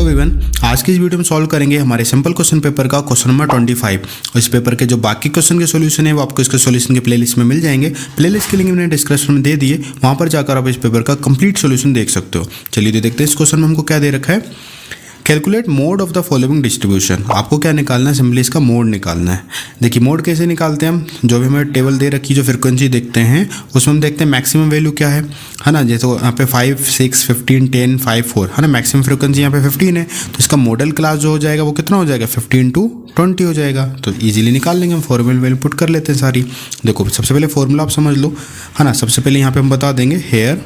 Everyone, आज की इस वीडियो में सॉल्व करेंगे हमारे सिंपल क्वेश्चन पेपर का क्वेश्चन नंबर 25। और इस पेपर के जो बाकी क्वेश्चन के सॉल्यूशन है वो आपको इसके सॉल्यूशन के प्लेलिस्ट में मिल जाएंगे। प्लेलिस्ट के लिंक मैंने डिस्क्रिप्शन में दे दिए, वहाँ पर जाकर आप इस पेपर का कंप्लीट सॉल्यूशन देख सकते हो। चलिए तो देखते हैं इस क्वेश्चन में हमको क्या दे रखा है। Calculate mode of the following distribution. आपको क्या निकालना है, सिंपली इसका मोड निकालना है। देखिए मोड कैसे निकालते हैं हम, जो भी हमें टेबल दे रखी जो फ्रीक्वेंसी देखते हैं उसमें हम देखते हैं मैक्सिमम वैल्यू क्या है ना। जैसे यहाँ पे 5, 6, 15, 10, 5, 4 है ना। मैक्सिमम फ्रीक्वेंसी यहाँ पे 15 है, तो इसका मॉडल क्लास जो हो जाएगा वो कितना हो जाएगा, 15 to 20 हो जाएगा। तो ईजिली निकाल लेंगे हम, फॉर्मूला वैल्यू पुट कर लेते हैं सारी। देखो सबसे पहले फॉर्मूला आप समझ लो है ना। सबसे पहले यहाँ पे हम बता देंगे हेयर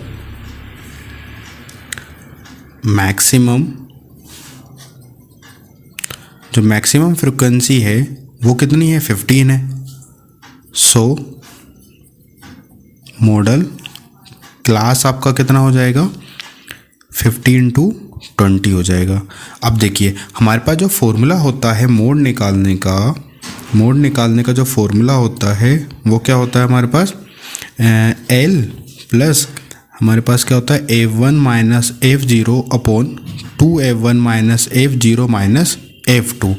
मैक्सिमम, जो मैक्सिमम फ्रिक्वेंसी है वो कितनी है, 15 है। सो मॉडल क्लास आपका कितना हो जाएगा, 15 to 20 हो जाएगा। अब देखिए हमारे पास जो फॉर्मूला होता है मोड निकालने का जो फॉर्मूला होता है वो क्या होता है हमारे पास, एल प्लस हमारे पास क्या होता है F1 minus F0 upon 2F1 minus F0 minus F2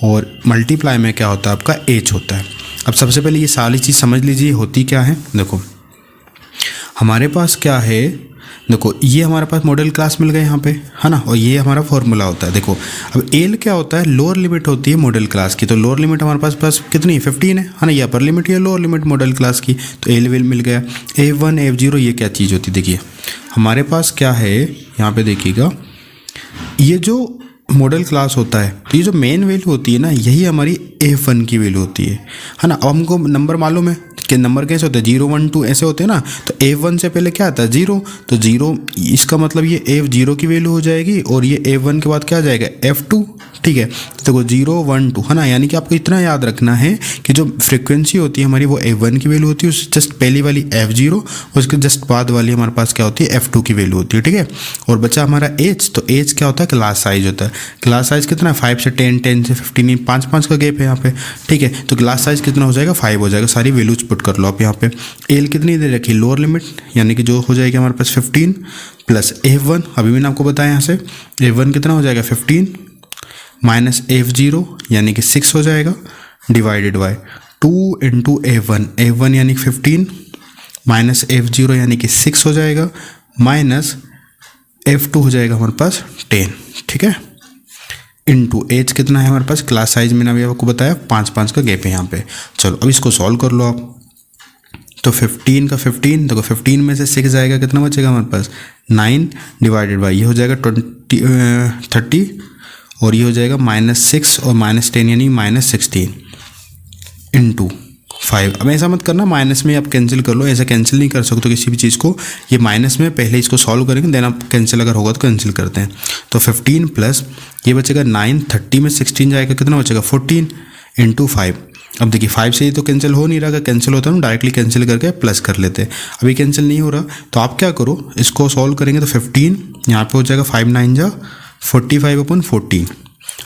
और मल्टीप्लाई में क्या होता है आपका H होता है। अब सबसे पहले ये सारी चीज़ समझ लीजिए होती क्या है। देखो हमारे पास क्या है, देखो ये हमारे पास मॉडल क्लास मिल गए यहाँ पे है ना, और ये हमारा फॉर्मूला होता है। देखो अब एल क्या होता है, लोअर लिमिट होती है मॉडल क्लास की। तो लोअर लिमिट हमारे पास कितनी है, 15 है ना। ये अपर लिमिट या लोअर लिमिट मॉडल क्लास की, तो एल वेल मिल गया। F1 F0 ये क्या चीज़ होती है, देखिए हमारे पास क्या है यहाँ पे देखिएगा, ये जो मॉडल क्लास होता है तो ये जो मेन वैल्यू होती है ना यही हमारी F1 की वैल्यू होती है ना। अब हमको नंबर मालूम है कि नंबर कैसे होते हैं, 0, 1, 2 ऐसे होते हैं ना। तो F1 से पहले क्या आता है 0, तो 0 इसका मतलब ये F0 की वैल्यू हो जाएगी और ये F1 के बाद क्या आ जाएगा F2। ठीक है, तो देखो 0, 1, 2 है ना। यानी कि आपको इतना याद रखना है कि जो फ्रिक्वेंसी होती है हमारी वो F1 की वैल्यू होती है, उससे जस्ट पहली वाली F0 और उसके जस्ट बाद वाली हमारे पास क्या होती है F2 की वैल्यू होती है। ठीक है, और बचा हमारा H, तो H क्या होता है, क्लास साइज होता है। क्लास साइज कितना है, 5 से 10, 10 से 15, 5 का गैप है यहाँ पे। ठीक है, तो क्लास साइज कितना हो जाएगा, 5 हो जाएगा। सारी वैल्यूज पुट कर लो आप यहाँ पे। एल कितनी दे रखी, लोअर लिमिट यानी कि जो हो जाएगी हमारे पास 15 प्लस F1, अभी मैंने आपको बताया यहाँ से F1 कितना हो जाएगा 15 माइनस F0 यानी कि 6 हो जाएगा, डिवाइडेड बाय 2 इंटू F1 यानी कि 15 माइनस F0 यानी कि 6 हो जाएगा, माइनस F2 हो जाएगा हमारे पास 10। ठीक है, इंटू एच कितना है हमारे पास, क्लास साइज मैंने अभी आपको बताया 5 का गैप है यहाँ पे। चलो अब इसको सॉल्व कर लो आप। तो 15 का 15, देखो 15 में से 6 जाएगा, कितना बचेगा हमारे पास 9, डिवाइडेड बाई ये हो जाएगा 30 और ये हो जाएगा -6 और -10 यानी -16 इंटू 5। अब ऐसा मत करना माइनस में आप कैंसिल कर लो, ऐसा कैंसिल नहीं कर सकते किसी भी चीज़ को। ये माइनस में पहले इसको सॉल्व करेंगे देन आप कैंसिल अगर होगा तो कैंसिल करते हैं। तो 15 प्लस ये बचेगा 9, 30 में 16 जाएगा, कितना बचेगा 14 इंटू 5। अब देखिए 5 से ये तो कैंसिल हो नहीं रहा, अगर कैंसिल होता है हम डायरेक्टली कैंसिल करके प्लस कर लेते हैं। अभी कैंसिल नहीं हो रहा तो आप क्या करो, इसको सॉल्व करेंगे तो 15 यहाँ पे हो जाएगा 5 9 जा 45 अपॉन 14।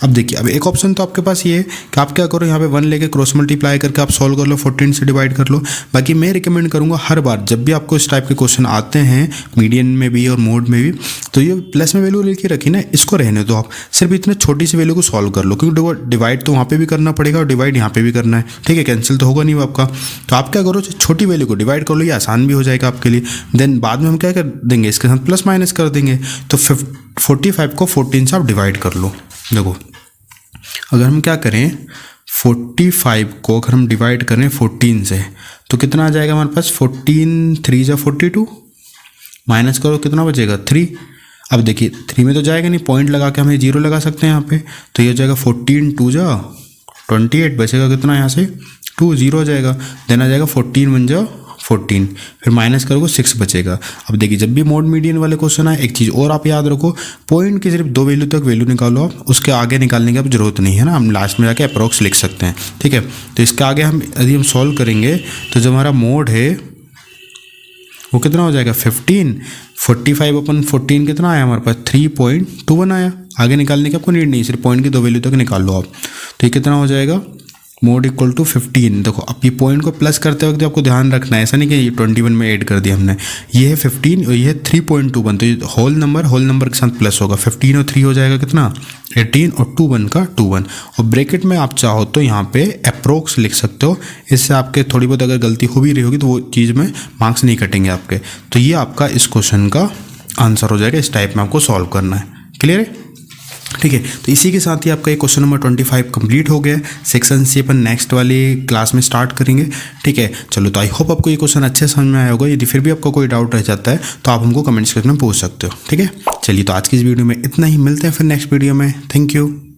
अब देखिए अब एक ऑप्शन तो आपके पास ये है कि आप क्या करो, यहाँ पे 1 लेके क्रॉस मल्टीप्लाई करके आप सॉल्व कर लो, 14 से डिवाइड कर लो। बाकी मैं रिकमेंड करूँगा हर बार जब भी आपको इस टाइप के क्वेश्चन आते हैं मीडियन में भी और मोड में भी, तो ये प्लस में वैल्यू लेके रखी ना, इसको रहने दो आप, सिर्फ इतने छोटी सी वैल्यू को सॉल्व कर लो, क्योंकि डिवाइड तो वहाँ पर भी करना पड़ेगा और डिवाइड यहाँ पर भी करना है। ठीक है, कैंसिल तो होगा नहीं आपका। तो आप क्या करो, छोटी वैल्यू को डिवाइड कर लो, ये आसान भी हो जाएगा आपके लिए। देन बाद में हम क्या कर देंगे, इसके साथ प्लस माइनस कर देंगे। तो 45 को 14 से आप डिवाइड कर लो। देखो अगर हम क्या करें, 45 को अगर हम डिवाइड करें 14 से तो कितना आ जाएगा हमारे पास, 14 3 जा 42, माइनस करो कितना बचेगा 3। अब देखिए 3 में तो जाएगा नहीं, पॉइंट लगा के हमें 0 लगा सकते हैं यहाँ पे। तो ये हो जाएगा 14 2 जा 28, बचेगा कितना यहाँ से 2, 0 हो जाएगा। देन आ जाएगा 14 1 जा 14, फिर माइनस करोगे 6 बचेगा। अब देखिए जब भी मोड मीडियन वाले क्वेश्चन आए, एक चीज़ और आप याद रखो, पॉइंट की सिर्फ 2 वैल्यू तक वैल्यू निकालो आप, उसके आगे निकालने की अब जरूरत नहीं है ना, हम लास्ट में जाके अप्रोक्स लिख सकते हैं। ठीक है, तो इसके आगे हम यदि हम सॉल्व करेंगे तो जो हमारा मोड है वो कितना हो जाएगा 15, 45 अपन 14 कितना आया हमारे पास 3.21 आया। आगे निकालने की आपको नीड नहीं, सिर्फ पॉइंट की 2 वैल्यू तक निकाल लो आप। तो ये कितना हो जाएगा मोड इक्वल टू 15। देखो अब ये पॉइंट को प्लस करते वक्त आपको ध्यान रखना है, ऐसा नहीं कि ये 21 में ऐड कर दिया हमने। ये है 15 और ये है 3.21, तो ये होल नंबर के साथ प्लस होगा। 15 और 3 हो जाएगा कितना 18 और 21 का 21। और ब्रैकेट में आप चाहो तो यहाँ पे अप्रोक्स लिख सकते हो, इससे आपके थोड़ी बहुत अगर गलती हो भी रही होगी तो वो चीज़ में मार्क्स नहीं कटेंगे आपके। तो ये आपका इस क्वेश्चन का आंसर हो जाएगा। इस टाइप में आपको सॉल्व करना है। क्लियर है? ठीक है, तो इसी के साथ ही आपका ये क्वेश्चन नंबर 25 कंप्लीट हो गया। सेक्शन सी अपन नेक्स्ट वाली क्लास में स्टार्ट करेंगे। ठीक है, चलो तो आई होप आपको ये क्वेश्चन अच्छे समझ में आया होगा। यदि फिर भी आपको कोई डाउट रह जाता है तो आप हमको कमेंट सेक्शन में पूछ सकते हो। ठीक है, चलिए तो आज की इस वीडियो में इतना ही, मिलते हैं फिर नेक्स्ट वीडियो में। Thank you.